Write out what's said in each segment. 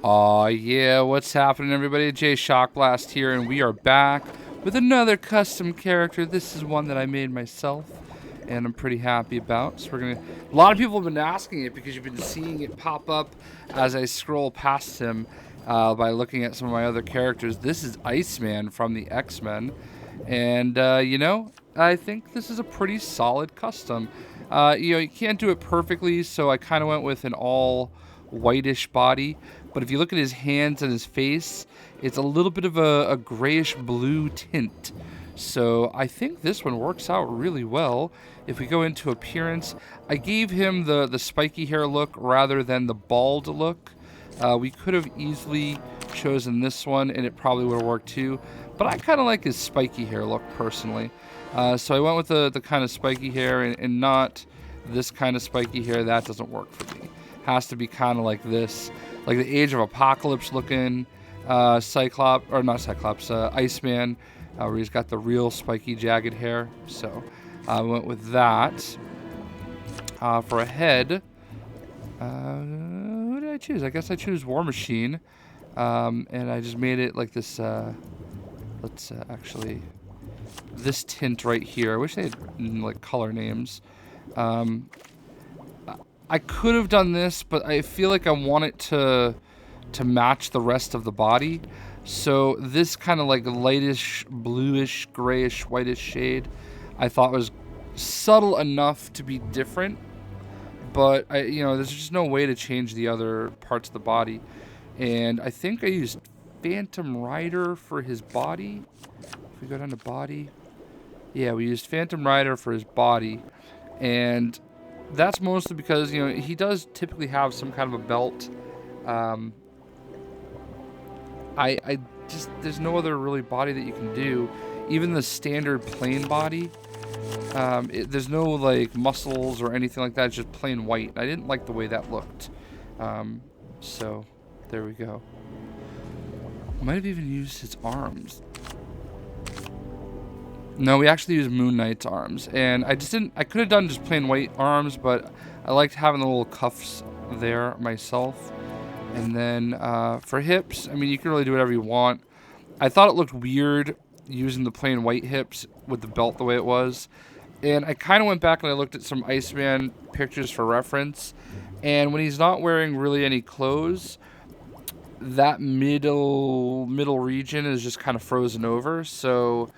Aw, yeah, what's happening, everybody? JayShockblast here, and we are back with another custom character. This is one that I made myself, and I'm pretty happy about. So we're gonna. A lot of people have been asking it because you've been seeing it pop up as I scroll past him by looking at some of my other characters. This is Iceman from the X-Men, and you know, I think this is a pretty solid custom. You know, you can't do it perfectly, so I kind of went with an all whitish body, but if you look at his hands and his face, it's a little bit of a grayish blue tint. So I think this one works out really well. If we go into appearance, I gave him the spiky hair look rather than the bald look. We could have easily chosen this one and it probably would have worked too, but I kind of like his spiky hair look personally. So I went with the kind of spiky hair and not this kind of spiky hair. That doesn't work for me. Has to be kind of like this, like the Age of Apocalypse looking Cyclops, or not Cyclops, Iceman, where he's got the real spiky jagged hair. So I went with that. For a head, who did I choose? I guess I choose War Machine, and I just made it like this. Let's actually, this tint right here. I wish they had like color names. I could have done this, but I feel like I want it to match the rest of the body. So this kind of like lightish, bluish, grayish, whitish shade, I thought was subtle enough to be different. But you know, there's just no way to change the other parts of the body. And I think I used Phantom Rider for his body. If we go down to body, yeah, we used Phantom Rider for his body, and that's mostly because, you know, he does typically have some kind of a belt. I just, there's no other really body that you can do. Even the standard plain body, there's no like muscles or anything like that. It's just plain white. I didn't like the way that looked. So there we go. Might have even used his arms. No, we actually used Moon Knight's arms, and I just didn't. I could have done just plain white arms, but I liked having the little cuffs there myself. And then for hips, I mean, you can really do whatever you want. I thought it looked weird using the plain white hips with the belt the way it was, and I kind of went back and I looked at some Iceman pictures for reference, and when he's not wearing really any clothes, that middle region is just kind of frozen over. So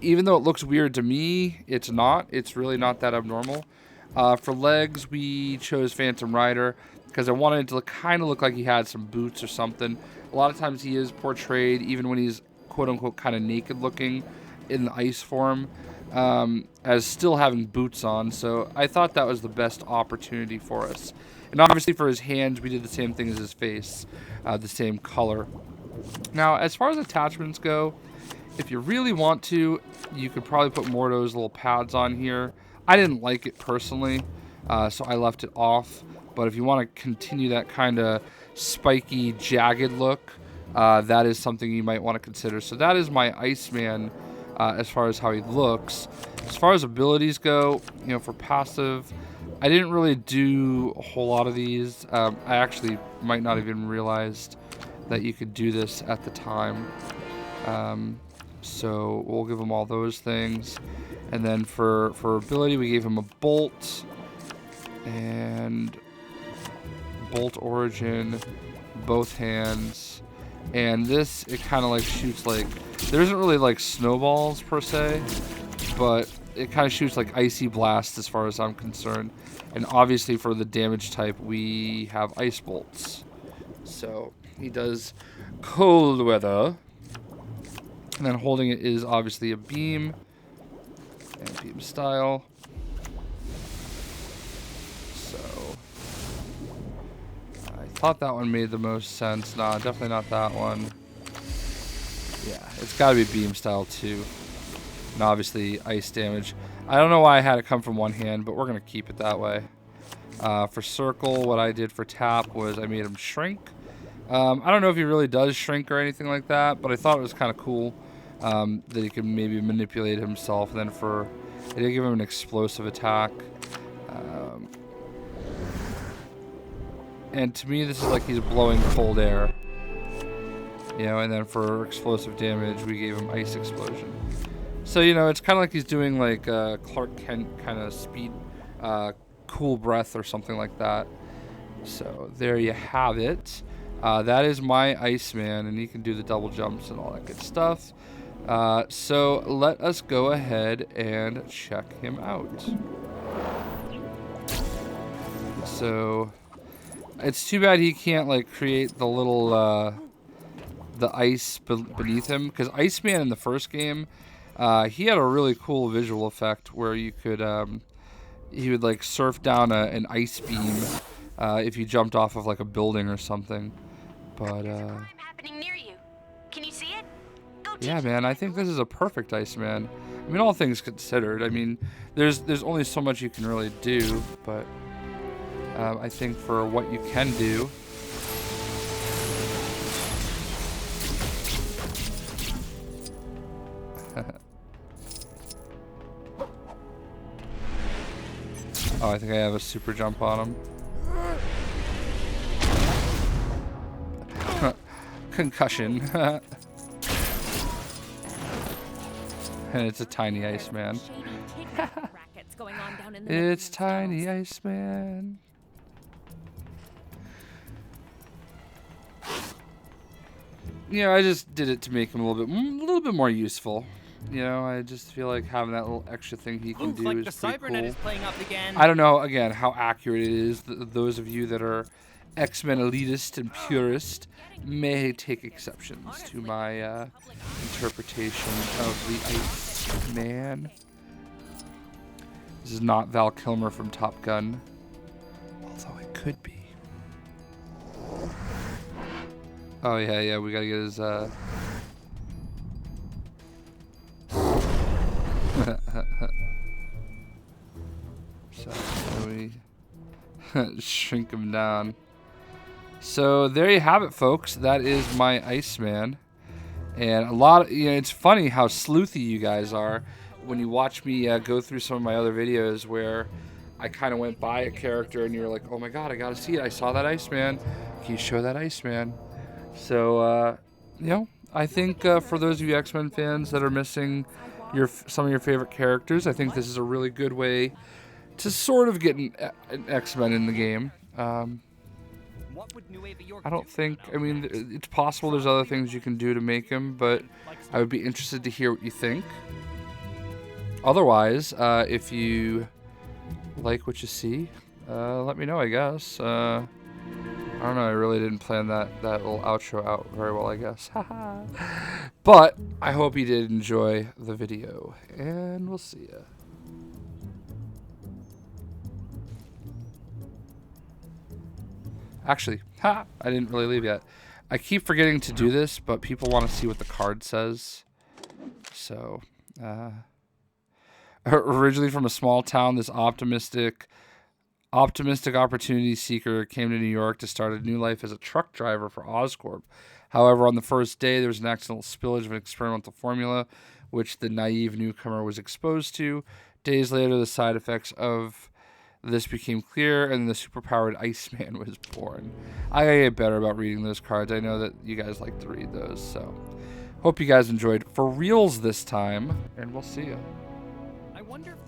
even though it looks weird to me, it's not. It's really not that abnormal. For legs, we chose Phantom Rider because I wanted it to kind of look like he had some boots or something. A lot of times he is portrayed, even when he's quote-unquote kind of naked looking in the ice form, as still having boots on. So I thought that was the best opportunity for us. And obviously for his hands, we did the same thing as his face, the same color. Now, as far as attachments go, if you really want to, you could probably put more of those little pads on here. I didn't like it personally, so I left it off. But if you want to continue that kind of spiky, jagged look, that is something you might want to consider. So that is my Iceman as far as how he looks. As far as abilities go, you know, for passive, I didn't really do a whole lot of these. I actually might not even realized that you could do this at the time. So we'll give him all those things. And then for ability, we gave him a bolt and bolt origin, both hands. And this, it kind of like shoots like, there isn't really like snowballs per se, but it kind of shoots like icy blast as far as I'm concerned. And obviously for the damage type, we have ice bolts. So he does cold weather. And then holding it is obviously a beam. And beam style. So I thought that one made the most sense. Nah, definitely not that one. Yeah, it's got to be beam style too. And obviously ice damage. I don't know why I had it come from one hand, but we're going to keep it that way. For circle, what I did for tap was I made him shrink. I don't know if he really does shrink or anything like that, but I thought it was kind of cool that he could maybe manipulate himself. And then I did give him an explosive attack. And to me, this is like he's blowing cold air. You know, and then for explosive damage, we gave him ice explosion. So, you know, it's kind of like he's doing like Clark Kent kind of speed, cool breath or something like that. So there you have it. That is my Iceman, and he can do the double jumps and all that good stuff. So let us go ahead and check him out. So it's too bad he can't like create the little the ice beneath him, because Iceman in the first game, he had a really cool visual effect where you could he would like surf down an ice beam if you jumped off of like a building or something. But there's a crime happening near you. Can you see it? yeah, man, I think this is a perfect Iceman. I mean, all things considered. I mean, there's only so much you can really do, but I think for what you can do. Oh, I think I have a super jump on him. Concussion. And it's a tiny Iceman. It's tiny Iceman. You know, I just did it to make him a little bit more useful. You know, I just feel like having that little extra thing he can do is pretty cool. Is playing up again. I don't know, again, how accurate it is. Those of you that are X-Men elitist and purist may take exceptions to my interpretation of the Iceman. This is not Val Kilmer from Top Gun, although it could be. Oh yeah, we gotta get his so we shrink him down. So there you have it, folks. That is my Iceman. And a lot of, you know, it's funny how sleuthy you guys are when you watch me go through some of my other videos where I kind of went by a character and you're like, oh my god, I gotta see it. I saw that Iceman. Can you show that Iceman? So, you know, I think for those of you X-Men fans that are missing some of your favorite characters, I think this is a really good way to sort of get an X-Men in the game. I don't think, I mean, it's possible there's other things you can do to make him, but I would be interested to hear what you think. Otherwise, if you like what you see, let me know, I guess. I don't know, I really didn't plan that little outro out very well, I guess. But I hope you did enjoy the video, and we'll see ya. Actually, I didn't really leave yet. I keep forgetting to do this, but people want to see what the card says. So, originally from a small town, this optimistic opportunity seeker came to New York to start a new life as a truck driver for Oscorp. However, on the first day, there was an accidental spillage of an experimental formula, which the naive newcomer was exposed to. Days later, the side effects of this became clear, and the superpowered Iceman was born. I gotta get better about reading those cards. I know that you guys like to read those, so hope you guys enjoyed for reals this time, and we'll see you.